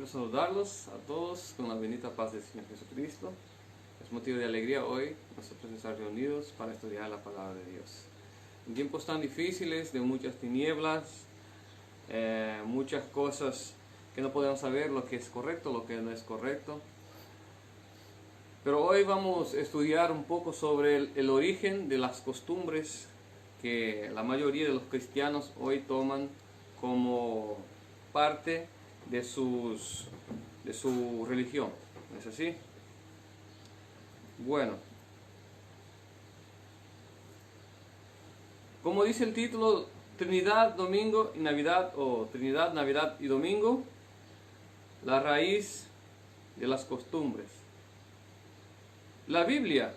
Quiero saludarlos a todos con la bendita paz del Señor Jesucristo. Es motivo de alegría hoy nosotros estar reunidos para estudiar la palabra de Dios. En tiempos tan difíciles, de muchas tinieblas, muchas cosas que no podemos saber lo que es correcto, lo que no es correcto. Pero hoy vamos a estudiar un poco sobre el origen de las costumbres que la mayoría de los cristianos hoy toman como parte de su religión. ¿No es así? Bueno, como dice el título, Trinidad, Domingo y Navidad, o Trinidad, Navidad y Domingo, la raíz de las costumbres. La Biblia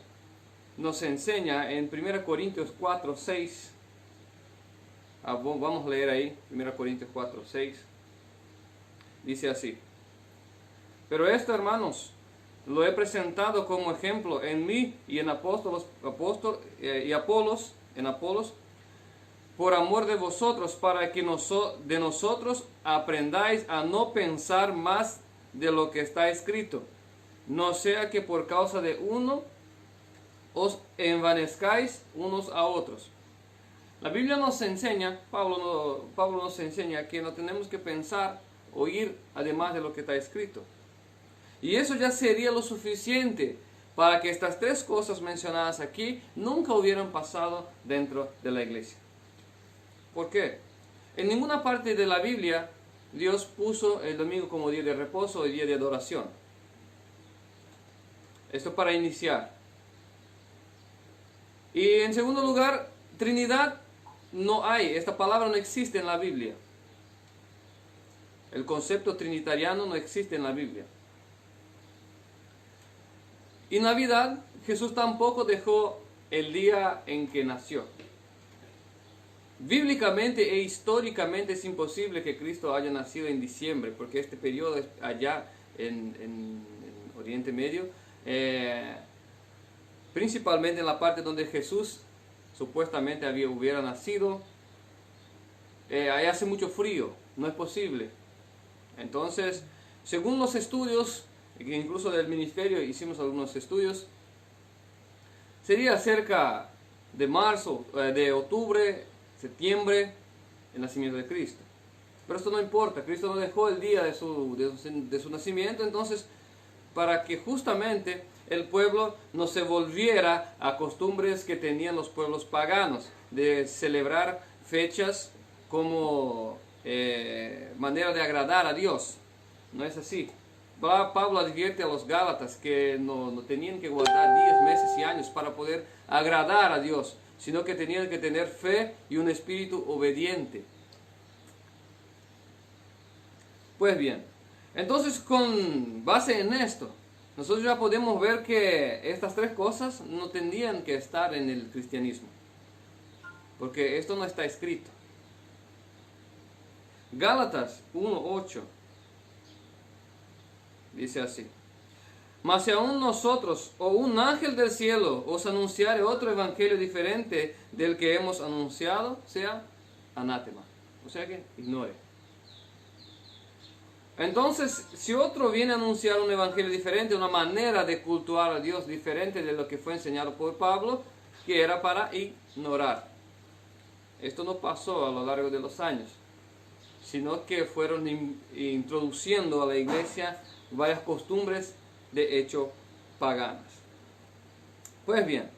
nos enseña en 1 Corintios 4, 6, vamos a leer ahí, 1 Corintios 4, 6, dice así: pero esto, hermanos, lo he presentado como ejemplo en mí y en Apolos, por amor de vosotros, para que de nosotros aprendáis a no pensar más de lo que está escrito, no sea que por causa de uno os envanezcáis unos a otros. La Biblia nos enseña, Pablo nos enseña que no tenemos que pensar o ir además de lo que está escrito. Y eso ya sería lo suficiente para que estas tres cosas mencionadas aquí nunca hubieran pasado dentro de la iglesia. ¿Por qué? En ninguna parte de la Biblia Dios puso el domingo como día de reposo o día de adoración. Esto para iniciar. Y en segundo lugar, Trinidad no hay, esta palabra no existe en la Biblia. El concepto trinitariano no existe en la Biblia. Y Navidad, Jesús tampoco dejó el día en que nació. Bíblicamente e históricamente es imposible que Cristo haya nacido en diciembre, porque este periodo es allá en Oriente Medio, principalmente en la parte donde Jesús supuestamente hubiera nacido, ahí hace mucho frío, no es posible. Entonces, según los estudios, incluso del ministerio hicimos algunos estudios, sería cerca de marzo, de octubre, septiembre, el nacimiento de Cristo. Pero esto no importa, Cristo no dejó el día de su nacimiento, entonces para que justamente el pueblo no se volviera a costumbres que tenían los pueblos paganos, de celebrar fechas como manera de agradar a Dios. No es así. Pablo advierte a los Gálatas que no tenían que guardar días, meses y años para poder agradar a Dios, sino que tenían que tener fe y un espíritu obediente. Pues bien, entonces con base en esto, nosotros ya podemos ver que estas tres cosas no tendrían que estar en el cristianismo, porque esto no está escrito. Gálatas 1:8 dice así: mas si aún nosotros o un ángel del cielo os anunciare otro evangelio diferente del que hemos anunciado, sea anátema, o sea que ignore. Entonces, si otro viene a anunciar un evangelio diferente, una manera de cultuar a Dios diferente de lo que fue enseñado por Pablo, que era para ignorar. Esto no pasó a lo largo de los años, sino que fueron introduciendo a la iglesia varias costumbres de hecho paganas. Pues bien,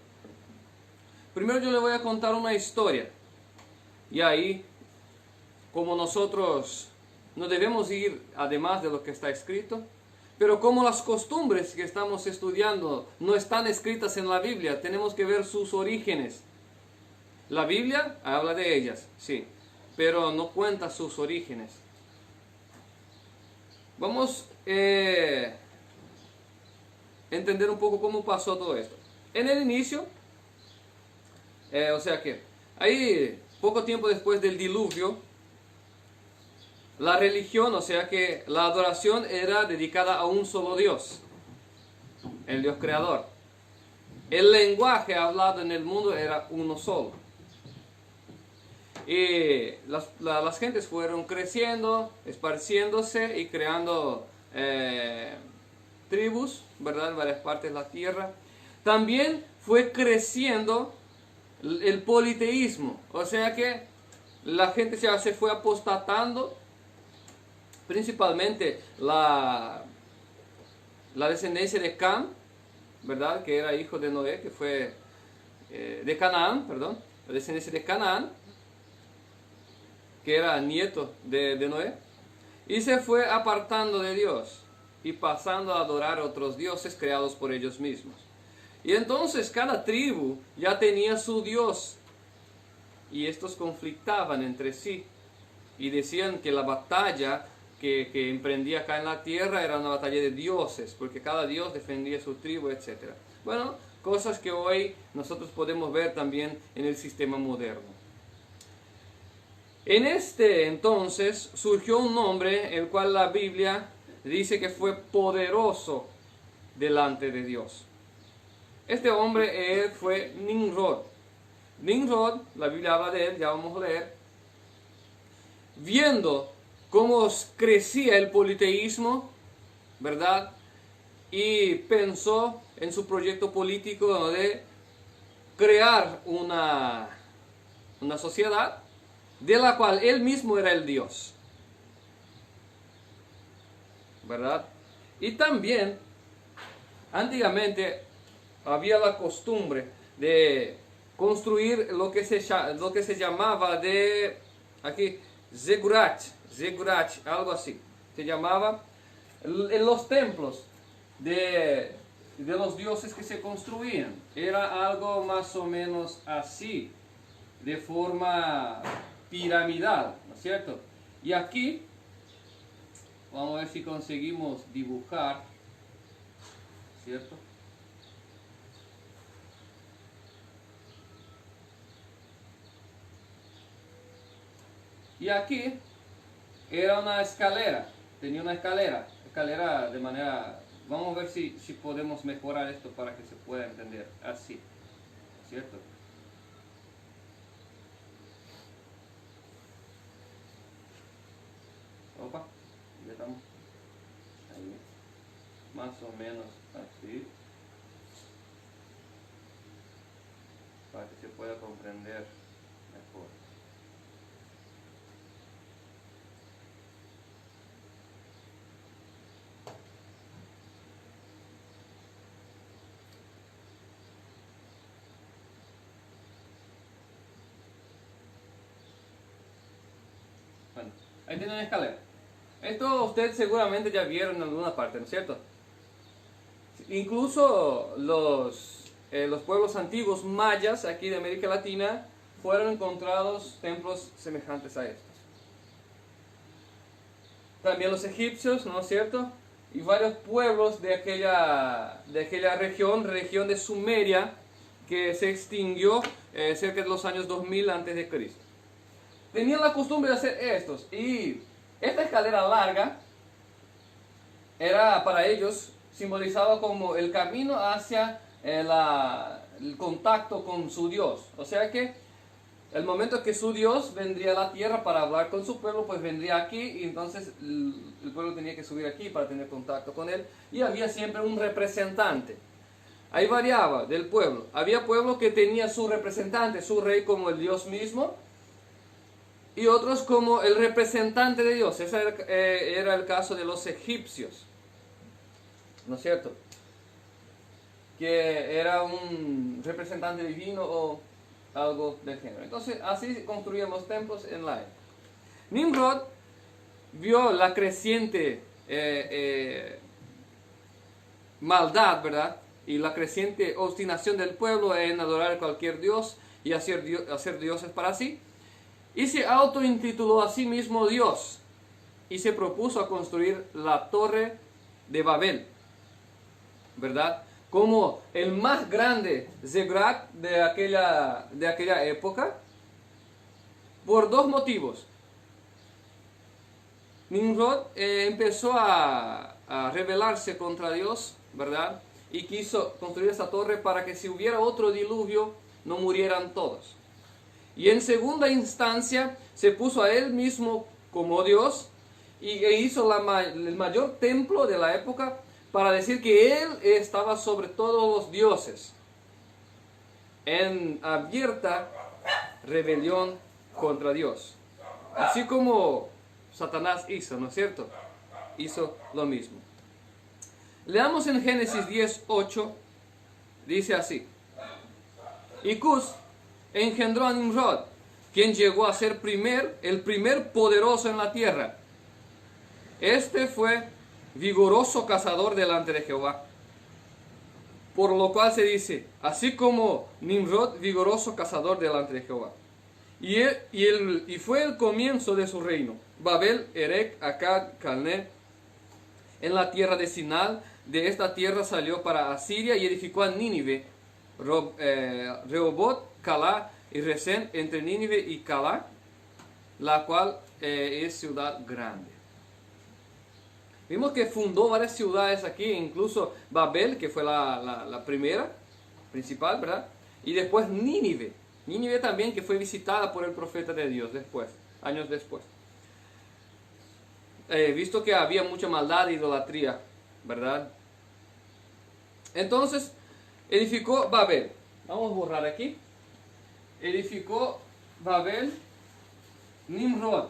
primero yo le voy a contar una historia, y ahí, como nosotros no debemos ir además de lo que está escrito, pero como las costumbres que estamos estudiando no están escritas en la Biblia, tenemos que ver sus orígenes. La Biblia habla de ellas, sí, pero no cuenta sus orígenes. Vamos a entender un poco cómo pasó todo esto. En el inicio, o sea que ahí poco tiempo después del diluvio, la religión, o sea que la adoración era dedicada a un solo Dios, el Dios creador. El lenguaje hablado en el mundo era uno solo. Y las gentes fueron creciendo, esparciéndose y creando tribus, ¿verdad? En varias partes de la tierra. También fue creciendo el politeísmo, o sea que la gente se fue apostatando, principalmente la descendencia de Cam, ¿verdad? Que era hijo de Noé, que fue de Canaán, perdón, la descendencia de Canaán, que era nieto de Noé, y se fue apartando de Dios y pasando a adorar a otros dioses creados por ellos mismos. Y entonces cada tribu ya tenía su dios, y estos conflictaban entre sí, y decían que la batalla que emprendía acá en la tierra era una batalla de dioses, porque cada dios defendía su tribu, etc. Bueno, cosas que hoy nosotros podemos ver también en el sistema moderno. En este entonces surgió un hombre, el cual la Biblia dice que fue poderoso delante de Dios. Este hombre fue Nimrod. Nimrod, la Biblia habla de él, ya vamos a leer. Viendo cómo crecía el politeísmo, ¿verdad? Y pensó en su proyecto político de crear una sociedad de la cual él mismo era el Dios, ¿verdad? Y también, antiguamente, había la costumbre de construir lo que se llamaba de, aquí, Ziggurat, algo así, se llamaba, en los templos de los dioses que se construían, era algo más o menos así, de forma piramidal, ¿no es cierto? Y aquí, vamos a ver si conseguimos dibujar, ¿cierto? Y aquí era una escalera, tenía una escalera de manera, vamos a ver si podemos mejorar esto para que se pueda entender, así, ¿cierto? Opa, ya estamos ahí, más o menos así, para que se pueda comprender mejor. Bueno, ahí tienen la escalera. Esto usted seguramente ya vieron en alguna parte, ¿no es cierto? Incluso los pueblos antiguos mayas aquí de América Latina fueron encontrados templos semejantes a estos. También los egipcios, ¿no es cierto? Y varios pueblos de aquella región de Sumeria, que se extinguió cerca de los años 2000 a.C. Tenían la costumbre de hacer estos, y esta escalera larga era para ellos, simbolizaba como el camino hacia el contacto con su Dios. O sea que el momento que su Dios vendría a la tierra para hablar con su pueblo, pues vendría aquí, y entonces el pueblo tenía que subir aquí para tener contacto con él, y había siempre un representante. Ahí variaba del pueblo. Había pueblo que tenía su representante, su rey, como el Dios mismo, y otros como el representante de Dios. Ese era el caso de los egipcios, ¿no es cierto? Que era un representante divino o algo del género. Entonces, así construían los templos en la época. Nimrod vio la creciente maldad, ¿verdad? Y la creciente obstinación del pueblo en adorar a cualquier dios y hacer dioses para sí. Y se autointituló a sí mismo Dios, y se propuso a construir la Torre de Babel, ¿verdad? Como el más grande ziggurat de aquella época, por dos motivos. Nimrod empezó a rebelarse contra Dios, ¿verdad? Y quiso construir esta torre para que si hubiera otro diluvio, no murieran todos. Y en segunda instancia, se puso a él mismo como Dios, e hizo el mayor templo de la época para decir que él estaba sobre todos los dioses, en abierta rebelión contra Dios. Así como Satanás hizo, ¿no es cierto? Hizo lo mismo. Leamos en Génesis 10:8, dice así: y Cus engendró a Nimrod, quien llegó a ser el primer poderoso en la tierra. Este fue vigoroso cazador delante de Jehová. Por lo cual se dice, así como Nimrod, vigoroso cazador delante de Jehová. Y fue el comienzo de su reino. Babel, Erec, Akkad, Calné, en la tierra de Sinal. De esta tierra salió para Asiria y edificó a Nínive, Rehoboth, Calá y Resén, entre Nínive y Calá, la cual es ciudad grande. Vimos que fundó varias ciudades aquí, incluso Babel, que fue la primera, principal, ¿verdad? Y después Nínive. Nínive también, que fue visitada por el profeta de Dios después, años después. Visto que había mucha maldad e idolatría, ¿verdad? Entonces, edificó Babel. Vamos a borrar aquí. Edificó Babel, Nimrod.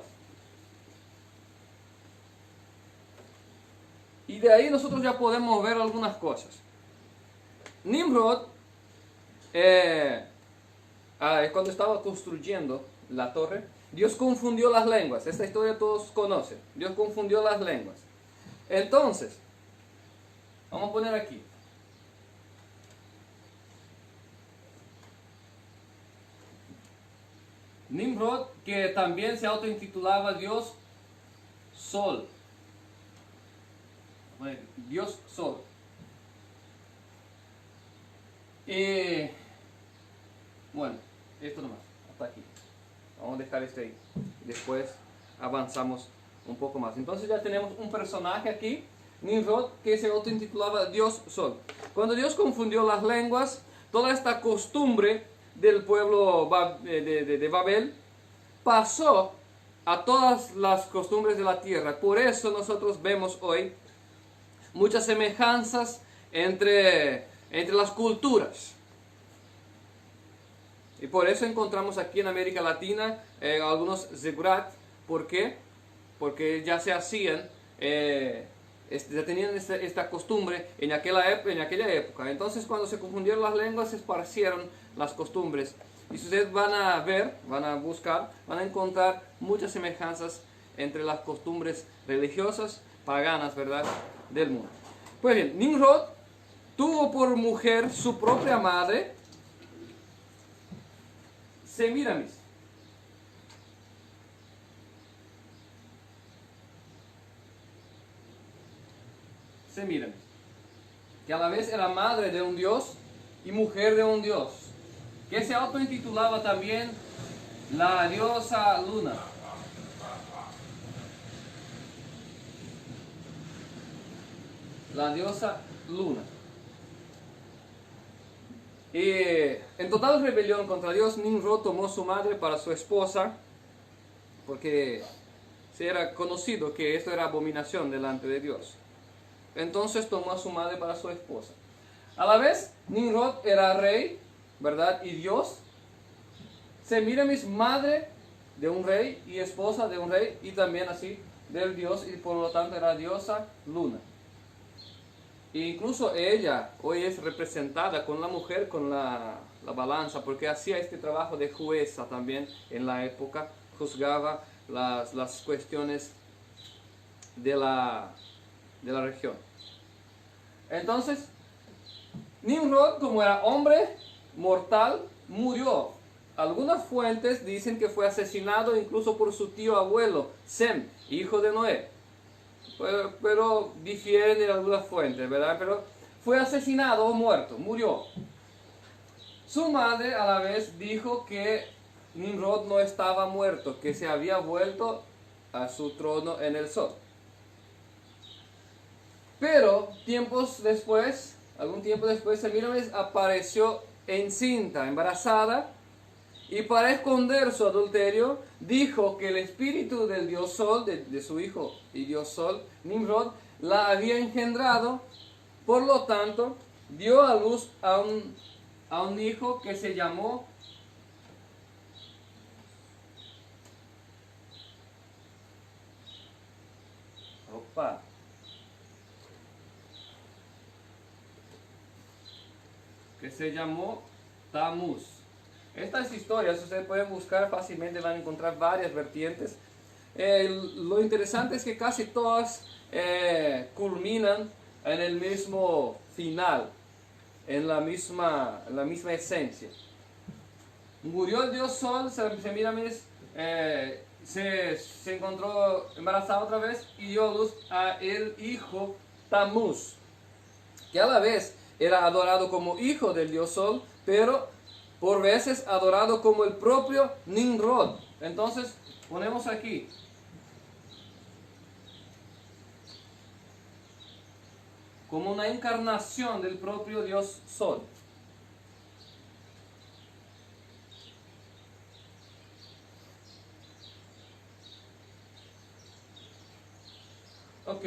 Y de ahí nosotros ya podemos ver algunas cosas. Nimrod, cuando estaba construyendo la torre, Dios confundió las lenguas. Esta historia todos conocen. Dios confundió las lenguas. Entonces, vamos a poner aquí. Nimrod, que también se autointitulaba Dios Sol. Dios Sol. Bueno, esto nomás, hasta aquí. Vamos a dejar este ahí. Después avanzamos un poco más. Entonces ya tenemos un personaje aquí, Nimrod, que se autointitulaba Dios Sol. Cuando Dios confundió las lenguas, toda esta costumbre del pueblo de Babel pasó a todas las costumbres de la tierra. Por eso nosotros vemos hoy muchas semejanzas entre las culturas. Y por eso encontramos aquí en América Latina algunos zigurat. ¿Por qué? Porque ya se hacían, ya tenían esta costumbre en aquella época. Entonces cuando se confundieron las lenguas, se esparcieron las costumbres. Y si ustedes van a ver, van a buscar, van a encontrar muchas semejanzas entre las costumbres religiosas, paganas, ¿verdad?, del mundo. Pues bien, Nimrod tuvo por mujer su propia madre, Semiramis. Semiramis, que a la vez era madre de un dios y mujer de un dios, que se autointitulaba también la diosa Luna. La diosa Luna. Y en total rebelión contra Dios, Nimrod tomó su madre para su esposa, porque se era conocido que esto era abominación delante de Dios. Entonces tomó a su madre para su esposa. A la vez, Nimrod era rey, ¿verdad?, y Dios. Semiramis, madre de un rey y esposa de un rey, y también así del Dios, y por lo tanto era diosa Luna. E incluso ella hoy es representada con la mujer, con la balanza, porque hacía este trabajo de jueza también en la época, juzgaba las cuestiones de la región. Entonces, Nimrod, como era hombre mortal, murió. Algunas fuentes dicen que fue asesinado incluso por su tío abuelo, Sem, hijo de Noé. Pero difieren en algunas fuentes, ¿verdad? Pero fue asesinado o muerto, murió. Su madre a la vez dijo que Nimrod no estaba muerto, que se había vuelto a su trono en el sol. Pero algún tiempo después, Semiramis apareció encinta, embarazada, Y para esconder su adulterio, dijo que el espíritu del dios Sol, de su hijo y dios Sol, Nimrod, la había engendrado. Por lo tanto, dio a luz a un hijo que se llamó Tamuz. Estas historias ustedes pueden buscar fácilmente, van a encontrar varias vertientes. Lo interesante es que casi todas culminan en el mismo final, en la misma esencia. Murió el dios Sol, Semíramis se encontró embarazada otra vez y dio luz a el hijo Tamuz, que a la vez era adorado como hijo del dios Sol, pero por veces adorado como el propio Nimrod. Entonces ponemos aquí como una encarnación del propio dios Sol. Ok.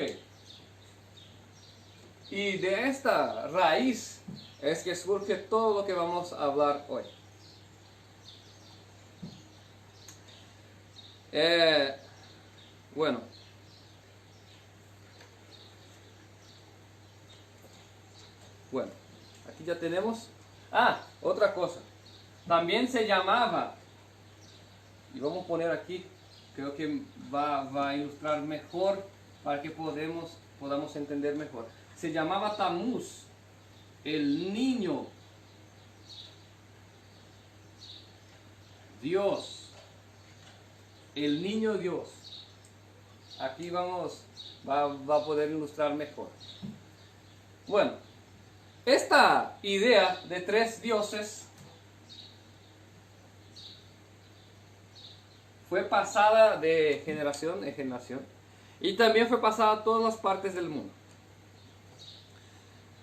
Y de esta raíz es que surge todo lo que vamos a hablar hoy. Bueno. Bueno, aquí ya tenemos. Otra cosa. También se llamaba, y vamos a poner aquí, creo que va a ilustrar mejor para que podamos entender mejor. Se llamaba Tamuz, el niño Dios, el niño Dios. Aquí va a poder ilustrar mejor. Bueno, esta idea de tres dioses fue pasada de generación en generación y también fue pasada a todas las partes del mundo.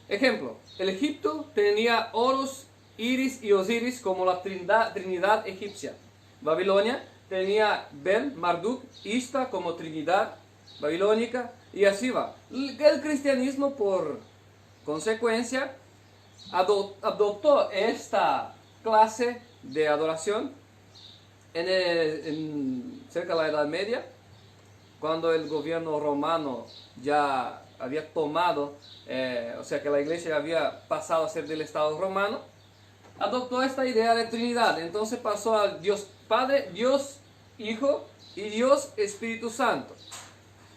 Ejemplo, el Egipto tenía Horus, Iris y Osiris como la trinidad egipcia. Babilonia tenía Bel, Marduk, Ishtar como trinidad babilónica y así va. El cristianismo por consecuencia adoptó esta clase de adoración cerca de la Edad Media, cuando el gobierno romano ya había tomado, o sea que la iglesia había pasado a ser del Estado romano, adoptó esta idea de Trinidad. Entonces pasó a Dios Padre, Dios Hijo y Dios Espíritu Santo.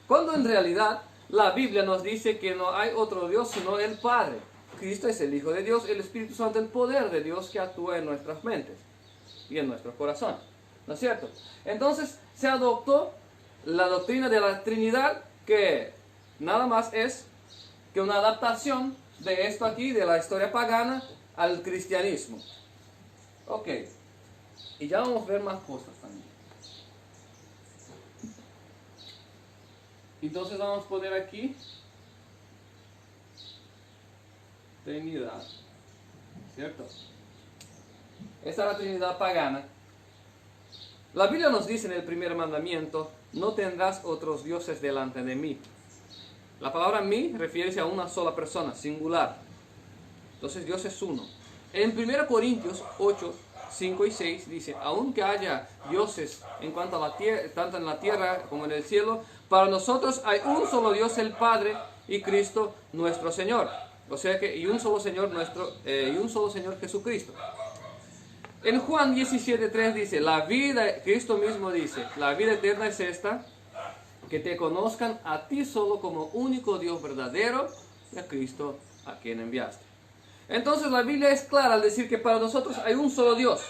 Cuando en realidad la Biblia nos dice que no hay otro Dios sino el Padre. Cristo es el Hijo de Dios, el Espíritu Santo el poder de Dios que actúa en nuestras mentes y en nuestro corazón. ¿No es cierto? Entonces se adoptó la doctrina de la Trinidad, que nada más es que una adaptación de esto aquí, de la historia pagana, al cristianismo. Ok. Y ya vamos a ver más cosas también. Entonces vamos a poner aquí Trinidad. ¿Cierto? Esta es la Trinidad pagana. La Biblia nos dice en el primer mandamiento: no tendrás otros dioses delante de mí. La palabra mí refiere a una sola persona, singular. Entonces Dios es uno. En 1 Corintios 8, 5 y 6 dice: aunque haya dioses en cuanto a la tierra, tanto en la tierra como en el cielo, para nosotros hay un solo Dios, el Padre, y Cristo nuestro Señor. O sea que, y un solo Señor Jesucristo. En Juan 17:3 dice, Cristo mismo dice, la vida eterna es esta, que te conozcan a ti solo como único Dios verdadero y a Cristo a quien enviaste. Entonces la Biblia es clara al decir que para nosotros hay un solo Dios.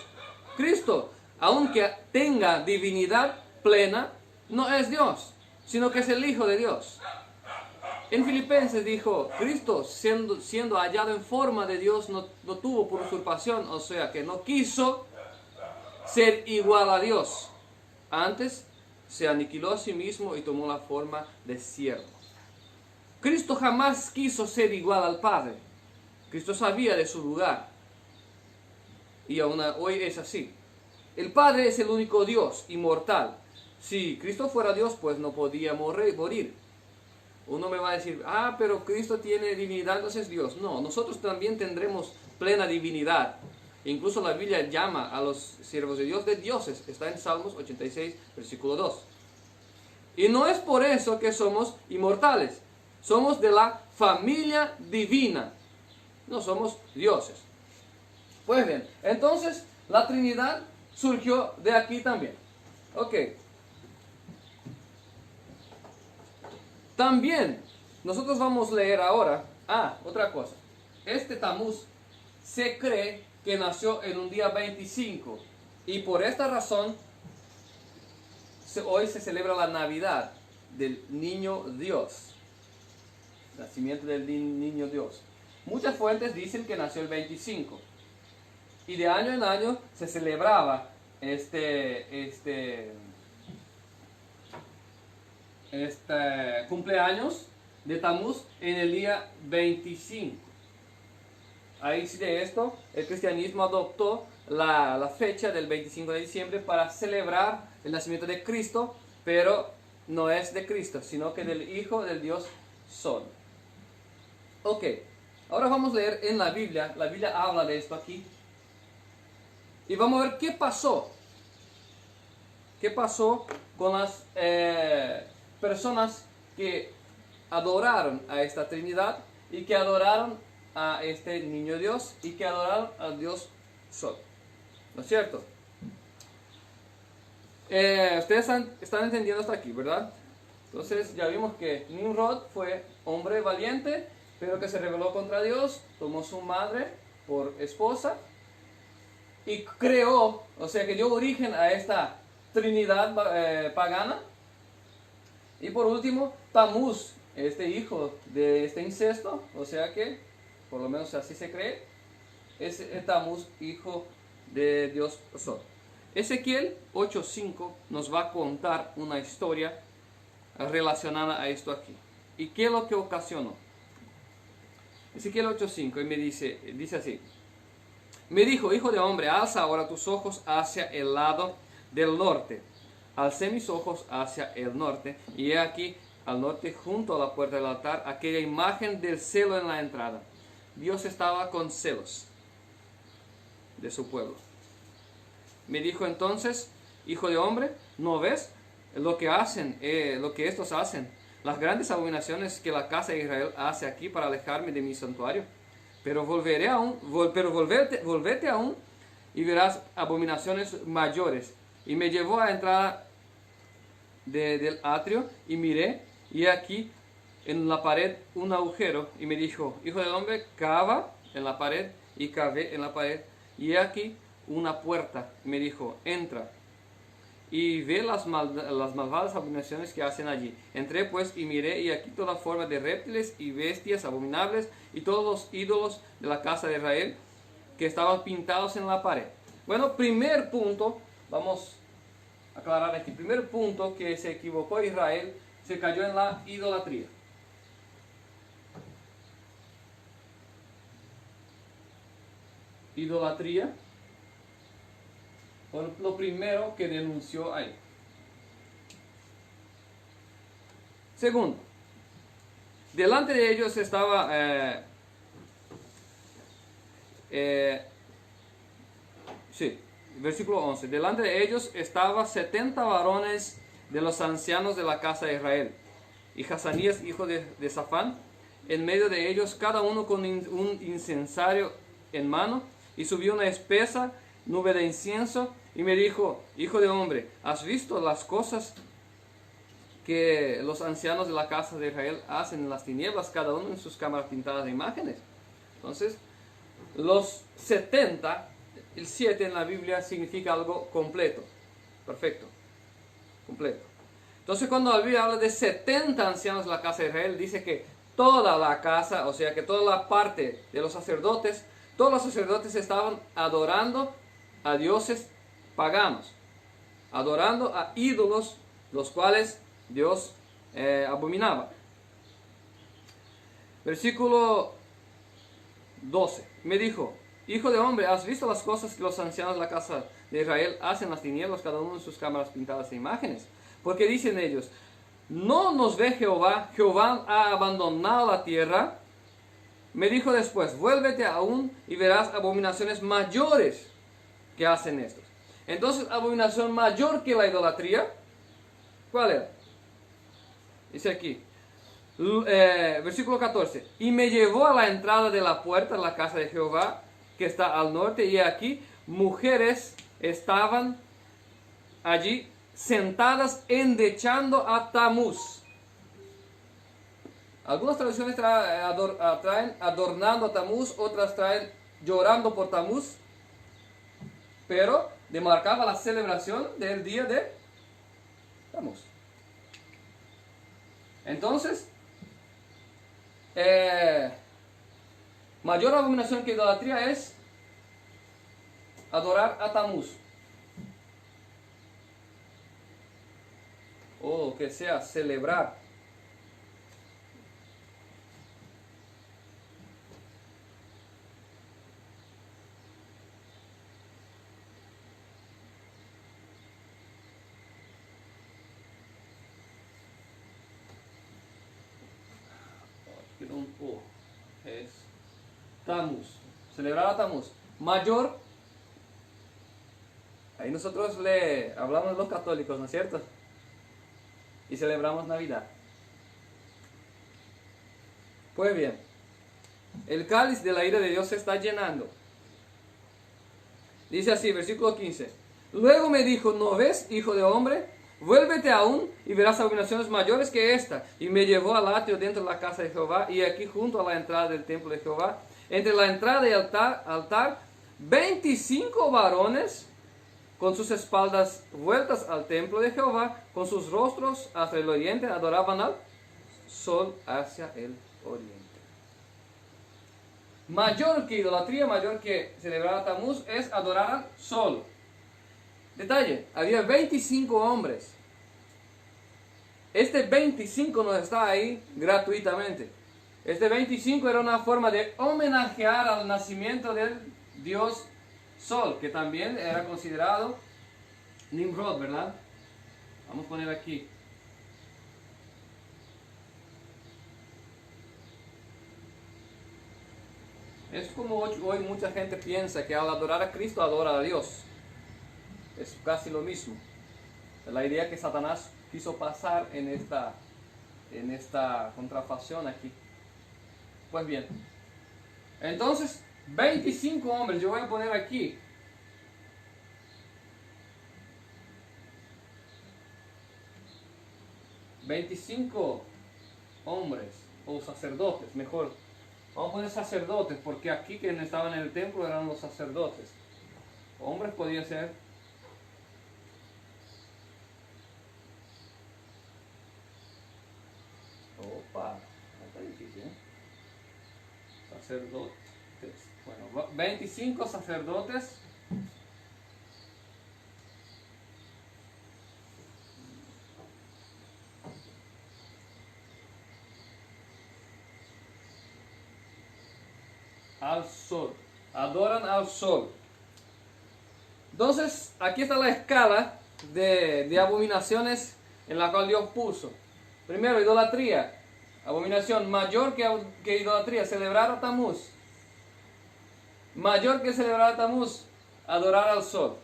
Cristo, aunque tenga divinidad plena, no es Dios, sino que es el Hijo de Dios. En Filipenses dijo, Cristo siendo hallado en forma de Dios no tuvo por usurpación, o sea que no quiso ser igual a Dios. Antes se aniquiló a sí mismo y tomó la forma de siervo. Cristo jamás quiso ser igual al Padre. Cristo sabía de su lugar. Y aún hoy es así. el Padre es el único Dios, inmortal. Si Cristo fuera Dios, pues no podía morir. Uno me va a decir, ah, pero Cristo tiene divinidad, entonces es Dios. No, nosotros también tendremos plena divinidad. Incluso la Biblia llama a los siervos de Dios de dioses. Está en Salmos 86, versículo 2. Y no es por eso que somos inmortales. Somos de la familia divina. No somos dioses. Pues bien, entonces la Trinidad surgió de aquí también. Ok. También, nosotros vamos a leer ahora, otra cosa. Este Tammuz se cree que nació en un día 25 y por esta razón hoy se celebra la Navidad del Niño Dios. Nacimiento del Niño Dios. Muchas fuentes dicen que nació el 25 y de año en año se celebraba este cumpleaños de Tammuz en el día 25. Ahí sí de esto, el cristianismo adoptó la fecha del 25 de diciembre para celebrar el nacimiento de Cristo, pero no es de Cristo, sino que del Hijo del Dios Sol. Ok, ahora vamos a leer en la Biblia habla de esto aquí, y vamos a ver qué pasó. ¿Qué pasó con las personas que adoraron a esta Trinidad y que adoraron a este niño Dios y que adoraron al Dios Sol? ¿No es cierto? Ustedes están entendiendo hasta aquí, ¿verdad? Entonces ya vimos que Nimrod fue hombre valiente, pero que se rebeló contra Dios, tomó su madre por esposa y creó, o sea que dio origen a esta Trinidad pagana. Y por último, Tammuz, este hijo de este incesto, o sea que, por lo menos así se cree, es Tammuz, hijo de Dios Sol. Ezequiel 8:5 nos va a contar una historia relacionada a esto aquí. ¿Y qué es lo que ocasionó? Ezequiel 8:5 y me dice así: me dijo, hijo de hombre, alza ahora tus ojos hacia el lado del norte. Alcé mis ojos hacia el norte, y he aquí al norte, junto a la puerta del altar, aquella imagen del celo en la entrada. Dios estaba con celos de su pueblo. Me dijo entonces, hijo de hombre, ¿no ves lo que estos hacen? Las grandes abominaciones que la casa de Israel hace aquí para alejarme de mi santuario. Pero volvete aún y verás abominaciones mayores. Y me llevó a la entrada del atrio y miré, y aquí en la pared un agujero, y me dijo, hijo del hombre, cava en la pared, y cavé en la pared, y aquí una puerta. Me dijo, entra y ve las malvadas abominaciones que hacen allí. Entré pues y miré, y aquí toda forma de reptiles y bestias abominables y todos los ídolos de la casa de Israel que estaban pintados en la pared. Bueno, primer punto, vamos a aclarar aquí. Primer punto, que se equivocó Israel, se cayó en la idolatría. Idolatría fue lo primero que denunció ahí. Segundo, delante de ellos estaba versículo 11. Delante de ellos estaba 70 varones de los ancianos de la casa de Israel, y Hazanías, hijo de Safán, en medio de ellos, cada uno con un incensario en mano, y subió una espesa nube de incienso, y me dijo, hijo de hombre, ¿has visto las cosas que los ancianos de la casa de Israel hacen en las tinieblas, cada uno en sus cámaras pintadas de imágenes? Entonces, los 70, el 7 en la Biblia significa algo completo, perfecto, completo. Entonces, cuando la Biblia habla de 70 ancianos de la casa de Israel, dice que toda la casa, o sea que toda la parte de los sacerdotes, todos los sacerdotes estaban adorando a dioses paganos, adorando a ídolos, los cuales Dios abominaba. Versículo 12. Me dijo, hijo de hombre, ¿has visto las cosas que los ancianos de la casa de Israel hacen las tinieblas, cada uno en sus cámaras pintadas de imágenes. Porque dicen ellos, no nos ve Jehová, Jehová ha abandonado la tierra. Me dijo después, vuélvete aún y verás abominaciones mayores que hacen estos. Entonces, abominación mayor que la idolatría, ¿cuál era? Dice aquí, versículo 14, y me llevó a la entrada de la puerta de la casa de Jehová, que está al norte, y aquí mujeres estaban allí sentadas endechando a Tamuz. Algunas traducciones traen adornando a Tamuz, otras traen llorando por Tamuz, pero demarcaba la celebración del día de Tamuz. Entonces, mayor abominación que idolatría es adorar a Tamuz. O que sea celebrar. Un O es Tamuz, celebrar a Tamuz. Mayor, ahí nosotros le hablamos de los católicos, ¿no es cierto? Y celebramos Navidad. Pues bien, el cáliz de la ira de Dios se está llenando. Dice así, versículo 15. Luego me dijo, ¿no ves, hijo de hombre? Vuélvete aún y verás abominaciones mayores que esta. Y me llevó al atrio dentro de la casa de Jehová, y aquí junto a la entrada del templo de Jehová, entre la entrada y el altar, 25 varones con sus espaldas vueltas al templo de Jehová, con sus rostros hacia el oriente, adoraban al sol hacia el oriente. Mayor que idolatría, mayor que celebrar a Tamuz, es adorar al sol. Detalle, había 25 hombres. Este 25 no está ahí gratuitamente. Este 25 era una forma de homenajear al nacimiento del dios Sol, que también era considerado Nimrod, ¿verdad? Vamos a poner aquí. Es como hoy mucha gente piensa que al adorar a Cristo adora a Dios. Es casi lo mismo. La idea que Satanás quiso pasar en esta contrafacción aquí. Pues bien, entonces 25 hombres, yo voy a poner aquí. $25 hombres o sacerdotes, mejor. Vamos a poner sacerdotes, porque aquí quienes estaban en el templo eran los sacerdotes. Hombres podía ser. Opa, está difícil, ¿eh? Sacerdotes. Bueno, 25 sacerdotes. Al sol. Adoran al sol. Entonces, aquí está la escala de abominaciones en la cual Dios puso. Primero, idolatría. Abominación mayor que idolatría, celebrar a Tamuz. Mayor que celebrar a Tamuz, adorar al sol.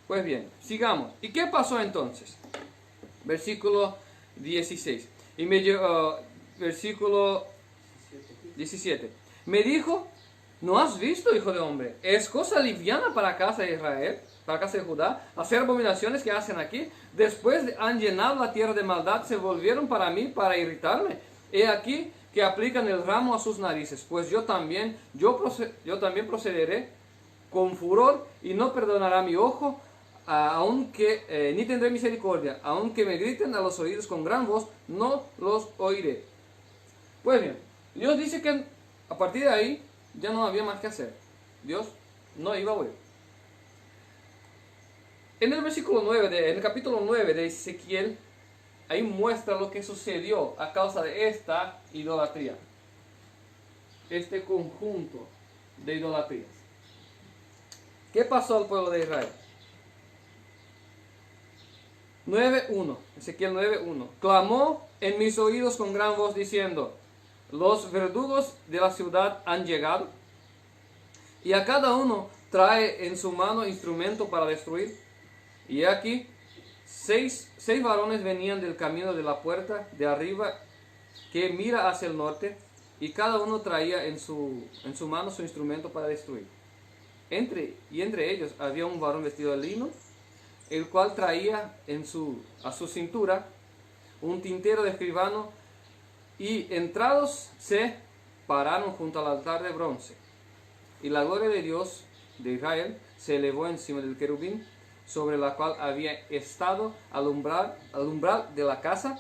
Pues bien, sigamos. ¿Y qué pasó entonces? Versículo 16. Y me versículo 17. Me dijo, ¿no has visto, hijo de hombre? ¿Es cosa liviana para la casa de Israel, para la casa de Judá, hacer abominaciones que hacen aquí? Después de han llenado la tierra de maldad, se volvieron para mí, para irritarme. He aquí que aplican el ramo a sus narices, pues yo también procederé con furor y no perdonará mi ojo, aunque ni tendré misericordia, aunque me griten a los oídos con gran voz, no los oiré. Pues bien, Dios dice que a partir de ahí ya no había más que hacer. Dios no iba a oír. En el versículo 9, en el capítulo 9 de Ezequiel, ahí muestra lo que sucedió a causa de esta idolatría. Este conjunto de idolatrías. ¿Qué pasó al pueblo de Israel? 9:1, Ezequiel 9:1. Clamó en mis oídos con gran voz diciendo: los verdugos de la ciudad han llegado, y a cada uno trae en su mano instrumento para destruir. Y aquí seis varones venían del camino de la puerta de arriba que mira hacia el norte, y cada uno traía en su mano su instrumento para destruir. Entre ellos había un varón vestido de lino, el cual traía a su cintura un tintero de escribano, y entrados se pararon junto al altar de bronce. Y la gloria de Dios de Israel se elevó encima del querubín, sobre la cual había estado al umbral de la casa.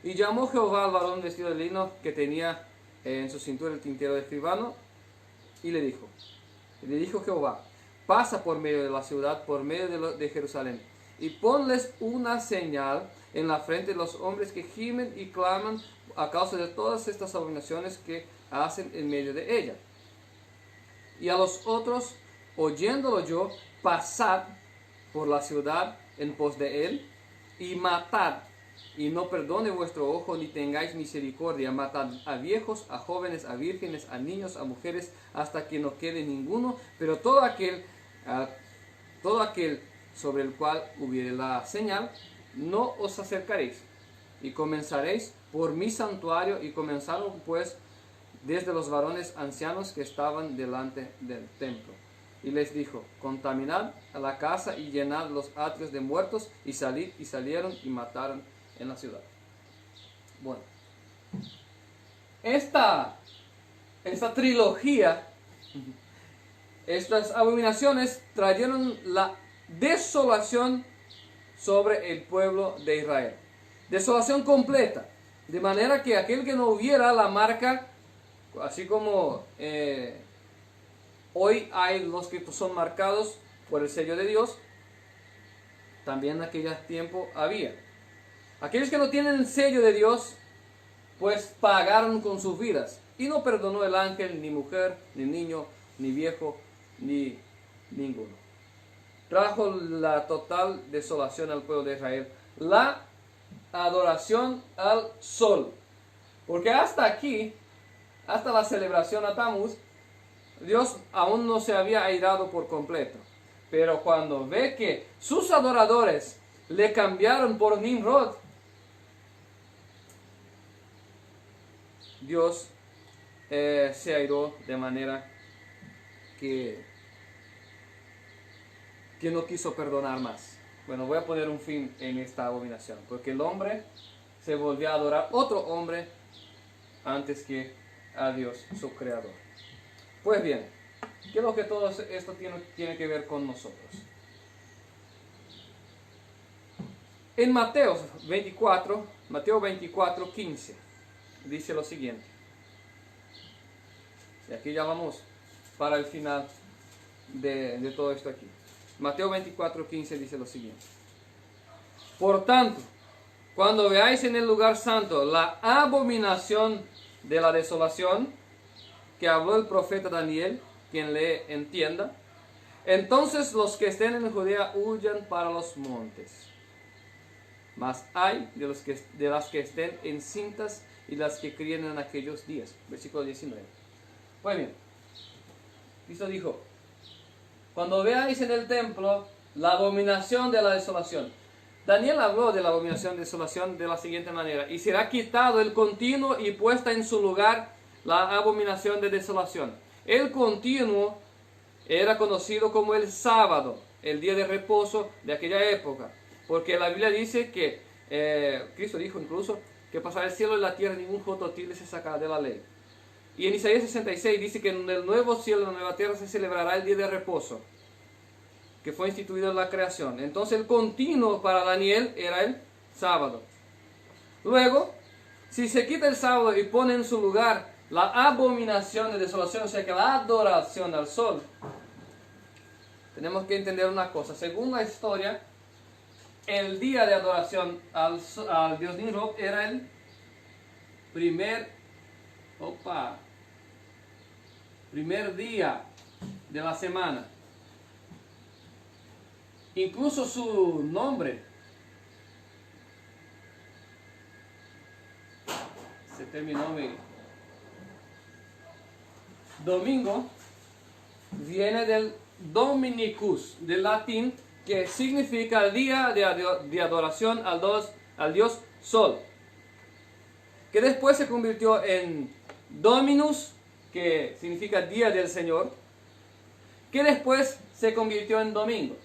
Y llamó Jehová al varón vestido de lino que tenía en su cintura el tintero de escribano, y le dijo Jehová: pasa por medio de la ciudad, por medio de Jerusalén, y ponles una señal en la frente de los hombres que gimen y claman a causa de todas estas abominaciones que hacen en medio de ella. Y a los otros, oyéndolo yo, pasad por la ciudad en pos de él, y matad, y no perdone vuestro ojo, ni tengáis misericordia. Matad a viejos, a jóvenes, a vírgenes, a niños, a mujeres, hasta que no quede ninguno, pero todo aquel sobre el cual hubiere la señal, no os acercaréis. Y comenzaréis por mi santuario. Y comenzaron pues desde los varones ancianos que estaban delante del templo. Y les dijo: contaminad a la casa y llenad los atrios de muertos, y salieron y mataron en la ciudad. Bueno, esta trilogía, estas abominaciones trajeron la desolación sobre el pueblo de Israel. Desolación completa, de manera que aquel que no hubiera la marca, así como hoy hay los que son marcados por el sello de Dios, también en aquel tiempo había. Aquellos que no tienen el sello de Dios, pues pagaron con sus vidas, y no perdonó el ángel, ni mujer, ni niño, ni viejo, ni ninguno. Trajo la total desolación al pueblo de Israel, la adoración al sol, porque hasta aquí, hasta la celebración a Tammuz, Dios aún no se había airado por completo. Pero cuando ve que sus adoradores le cambiaron por Nimrod, Dios se airó de manera que no quiso perdonar más. Bueno, voy a poner un fin en esta abominación, porque el hombre se volvió a adorar otro hombre antes que a Dios, su creador. Pues bien, ¿qué es lo que todo esto tiene que ver con nosotros? En Mateo 24:15, dice lo siguiente. Y aquí ya vamos para el final de todo esto aquí. Mateo 24:15 dice lo siguiente: por tanto, cuando veáis en el lugar santo la abominación de la desolación, que habló el profeta Daniel, quien le entienda, entonces los que estén en Judea huyan para los montes. Mas hay de las que estén encintas y las que críen en aquellos días. Versículo 19. Pues bien, Cristo dijo: cuando veáis en el templo la abominación de la desolación. Daniel habló de la abominación de desolación de la siguiente manera: y será quitado el continuo y puesta en su lugar la abominación de desolación. El continuo era conocido como el sábado, el día de reposo de aquella época, porque la Biblia dice que Cristo dijo incluso que pasará el cielo y la tierra, ningún joto tilde se sacará de la ley. Y en Isaías 66 dice que en el nuevo cielo y la nueva tierra se celebrará el día de reposo, que fue instituido en la creación. Entonces el continuo para Daniel era el sábado. Luego, si se quita el sábado y pone en su lugar la abominación de desolación, o sea que la adoración al sol, tenemos que entender una cosa. Según la historia, el día de adoración al dios Nimrod era el primer día de la semana. incluso su nombre. Se terminó mi domingo. Viene del Dominicus, del latín, que significa día de adoración al Dios Sol, que después se convirtió en Dominus, que significa día del Señor, que después se convirtió en domingo.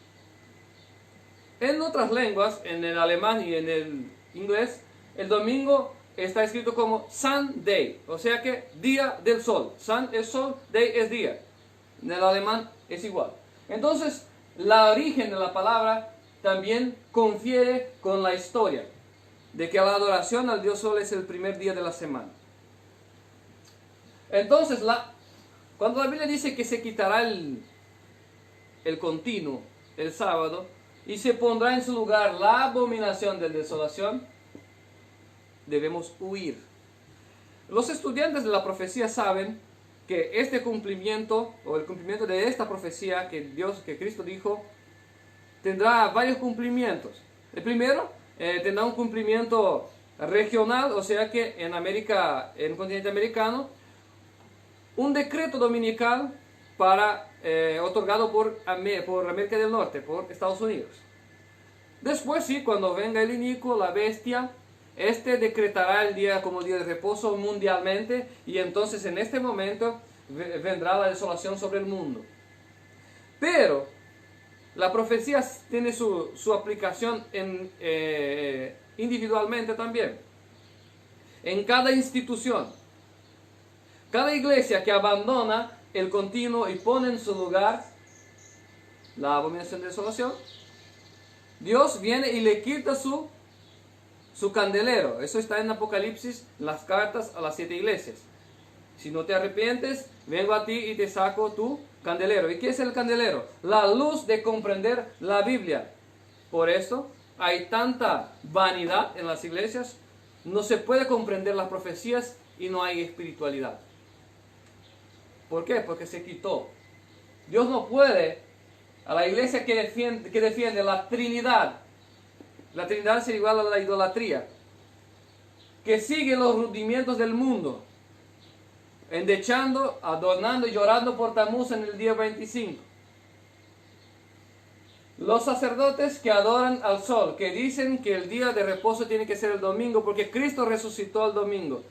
En otras lenguas, en el alemán y en el inglés, el domingo está escrito como Sunday, o sea que día del sol. Sun es sol, day es día. En el alemán es igual. Entonces, la origen de la palabra también confiere con la historia de que la adoración al Dios Sol es el primer día de la semana. Entonces, cuando la Biblia dice que se quitará el continuo, el sábado, y se pondrá en su lugar la abominación de desolación, debemos huir. Los estudiantes de la profecía saben que este cumplimiento, o el cumplimiento de esta profecía que Cristo dijo, tendrá varios cumplimientos. El primero, tendrá un cumplimiento regional, o sea que en el continente americano, un decreto dominical otorgado por América del Norte, por Estados Unidos. Después, sí, cuando venga el inicuo, la bestia, decretará el día como día de reposo mundialmente, y entonces en este momento vendrá la desolación sobre el mundo. Pero la profecía tiene su aplicación individualmente también. En cada institución, cada iglesia que abandona el continuo y pone en su lugar la abominación de desolación, Dios viene y le quita su candelero. Eso está en Apocalipsis, las cartas a las 7 iglesias. Si no te arrepientes, vengo a ti y te saco tu candelero. ¿Y qué es el candelero? La luz de comprender la Biblia. Por eso hay tanta vanidad en las iglesias. No se puede comprender las profecías y no hay espiritualidad. ¿Por qué? Porque se quitó. Dios no puede, a la iglesia que defiende la Trinidad. La Trinidad es igual a la idolatría, que sigue los rudimientos del mundo, endechando, adornando y llorando por Tamuz en el día 25. Los sacerdotes que adoran al sol, que dicen que el día de reposo tiene que ser el domingo, porque Cristo resucitó el domingo.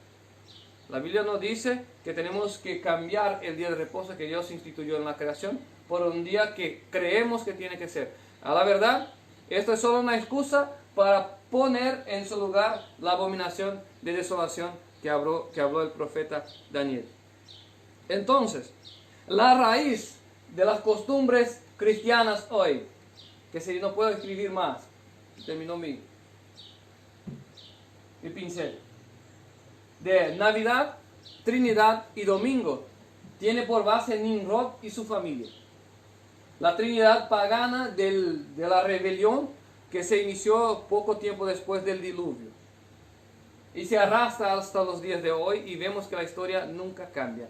La Biblia nos dice que tenemos que cambiar el día de reposo que Dios instituyó en la creación por un día que creemos que tiene que ser. A la verdad, esto es solo una excusa para poner en su lugar la abominación de desolación que habló el profeta Daniel. Entonces, la raíz de las costumbres cristianas hoy, que si no puedo escribir más, terminó mi pincel, de Navidad, Trinidad y Domingo, tiene por base Nimrod y su familia. La Trinidad pagana de la rebelión que se inició poco tiempo después del diluvio. Y se arrastra hasta los días de hoy y vemos que la historia nunca cambia.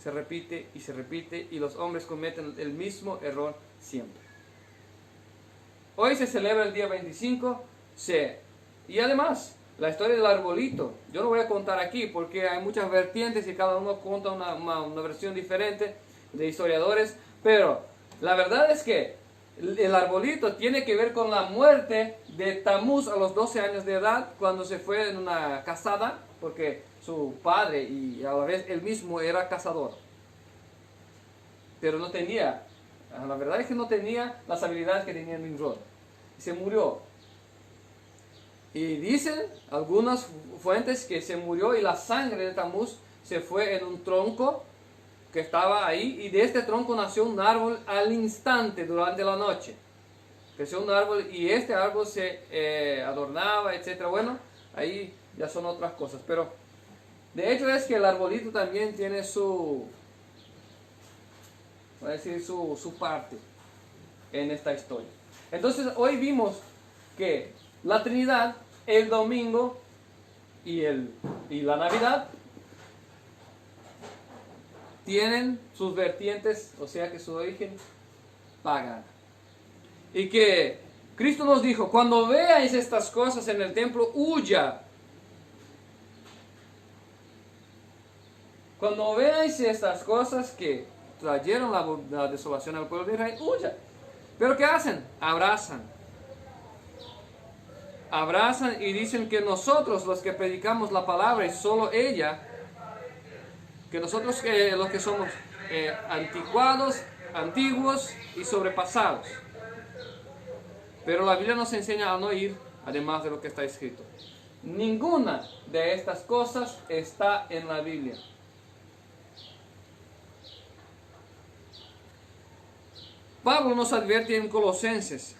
Se repite y los hombres cometen el mismo error siempre. Hoy se celebra el día 25, y además la historia del arbolito. Yo no voy a contar aquí porque hay muchas vertientes y cada uno cuenta una versión diferente de historiadores, pero la verdad es que el arbolito tiene que ver con la muerte de Tamuz a los 12 años de edad, cuando se fue en una cazada, porque su padre y a la vez él mismo era cazador. Pero la verdad es que no tenía las habilidades que tenía Nimrod. Y se murió. Y dicen algunas fuentes que se murió y la sangre de Tamuz se fue en un tronco que estaba ahí, y de este tronco nació un árbol al instante durante la noche. Creció un árbol y este árbol se adornaba, etc. Bueno, ahí ya son otras cosas, pero de hecho es que el arbolito también tiene su parte en esta historia. Entonces hoy vimos que la Trinidad, el domingo y la Navidad tienen sus vertientes, o sea que su origen pagano. Y que Cristo nos dijo, cuando veáis estas cosas en el templo, huya. Cuando veáis estas cosas que trajeron la desolación al pueblo de Israel, huya. Pero ¿qué hacen? Abrazan. Abrazan y dicen que nosotros, los que predicamos la palabra, y solo ella, que nosotros los que somos anticuados, antiguos y sobrepasados. Pero la Biblia nos enseña a no ir, además de lo que está escrito. Ninguna de estas cosas está en la Biblia. Pablo nos advierte en Colosenses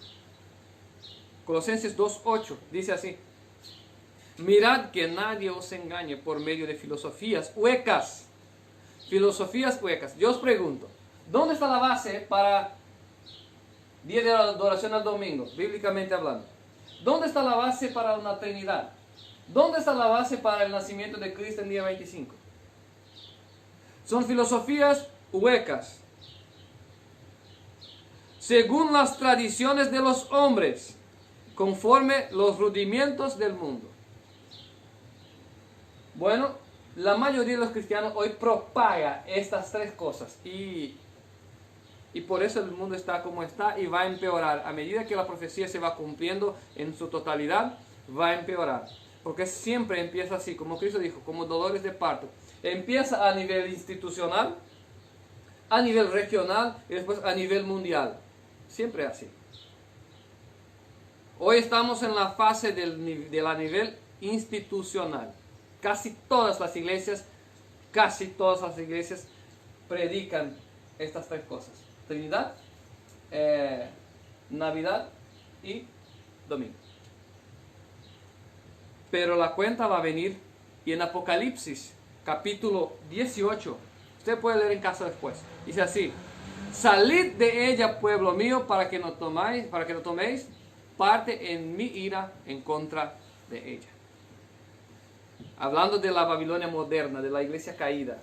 2:8, dice así: mirad que nadie os engañe por medio de filosofías huecas. Filosofías huecas. Yo os pregunto, ¿dónde está la base para día de adoración al domingo, bíblicamente hablando? ¿Dónde está la base para una Trinidad? ¿Dónde está la base para el nacimiento de Cristo el día 25? Son filosofías huecas, según las tradiciones de los hombres, conforme los rudimentos del mundo. Bueno, la mayoría de los cristianos hoy propaga estas tres cosas y por eso el mundo está como está y va a empeorar. A medida que la profecía se va cumpliendo en su totalidad, va a empeorar. Porque siempre empieza así, como Cristo dijo, como dolores de parto. Empieza a nivel institucional, a nivel regional y después a nivel mundial. Siempre así. Hoy estamos en la fase de la nivel institucional. Casi todas las iglesias predican estas tres cosas: Trinidad, Navidad y domingo. Pero la cuenta va a venir, y en Apocalipsis capítulo 18, usted puede leer en casa después, dice así: salid de ella, pueblo mío, para que no toméis parte en mi ira en contra de ella. Hablando de la Babilonia moderna, de la iglesia caída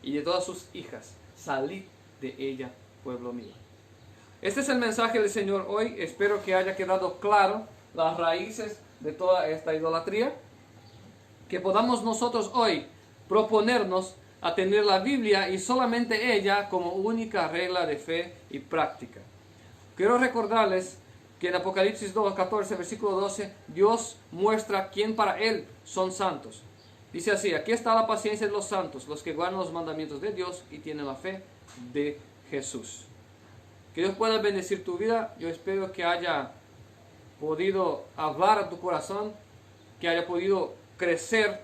y de todas sus hijas, salid de ella, pueblo mío. Este es el mensaje del Señor hoy. Espero que haya quedado claro las raíces de toda esta idolatría, que podamos nosotros hoy proponernos a tener la Biblia y solamente ella como única regla de fe y práctica. Quiero recordarles que en Apocalipsis 14, versículo 12, Dios muestra quién para Él son santos. Dice así: aquí está la paciencia de los santos, los que guardan los mandamientos de Dios y tienen la fe de Jesús. Que Dios pueda bendecir tu vida. Yo espero que haya podido hablar a tu corazón, que haya podido crecer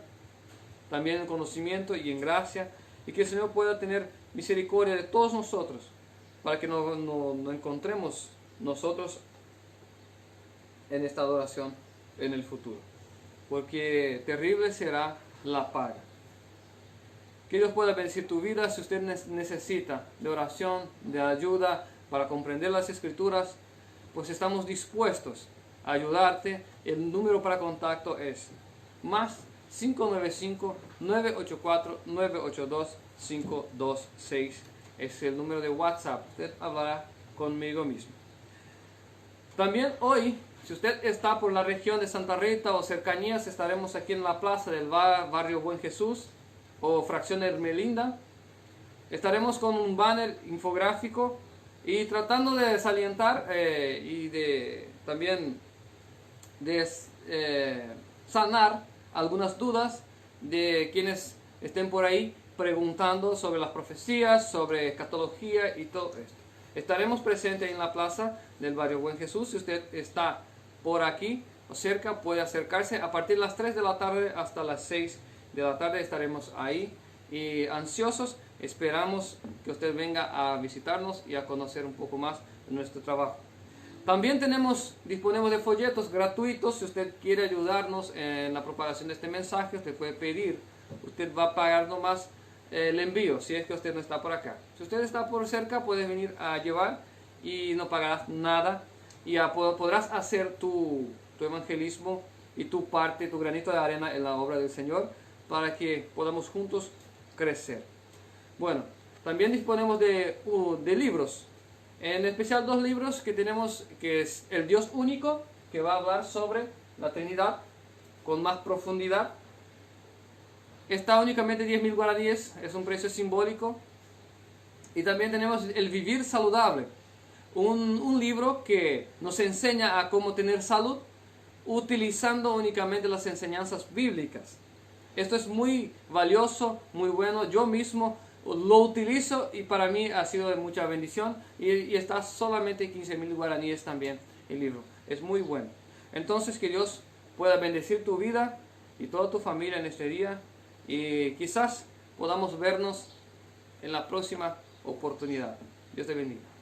también en conocimiento y en gracia, y que el Señor pueda tener misericordia de todos nosotros, para que no encontremos nosotros en esta adoración en el futuro, porque terrible será la paga. Que Dios pueda bendecir tu vida. Si usted necesita de oración, de ayuda para comprender las Escrituras, pues estamos dispuestos a ayudarte. El número para contacto es más 595-984-982-526. Es el número de WhatsApp. Usted hablará conmigo mismo. También hoy, si usted está por la región de Santa Rita o cercanías, estaremos aquí en la plaza del barrio Buen Jesús o fracción Hermelinda. Estaremos con un banner infográfico y tratando de desalientar y de también sanar algunas dudas de quienes estén por ahí preguntando sobre las profecías, sobre escatología y todo esto. Estaremos presentes en la plaza del barrio Buen Jesús. Si usted está por aquí o cerca, puede acercarse. A partir de las 3 de la tarde hasta las 6 de la tarde estaremos ahí y ansiosos. Esperamos que usted venga a visitarnos y a conocer un poco más de nuestro trabajo. También disponemos de folletos gratuitos. Si usted quiere ayudarnos en la propagación de este mensaje, usted puede pedir. Usted va a pagar nomás el envío, si es que usted no está por acá. Si usted está por cerca, puede venir a llevar y no pagarás nada. Y podrás hacer tu evangelismo y tu parte, tu granito de arena en la obra del Señor, para que podamos juntos crecer. Bueno, también disponemos de libros. En especial dos libros que tenemos, que es El Dios Único, que va a hablar sobre la Trinidad con más profundidad. Está únicamente 10.000 guaraníes, es un precio simbólico. Y también tenemos El Vivir Saludable, un libro que nos enseña a cómo tener salud utilizando únicamente las enseñanzas bíblicas. Esto es muy valioso, muy bueno. Yo mismo lo utilizo y para mí ha sido de mucha bendición. Y está solamente 15.000 guaraníes también el libro. Es muy bueno. Entonces que Dios pueda bendecir tu vida y toda tu familia en este día. Y quizás podamos vernos en la próxima oportunidad. Dios te bendiga.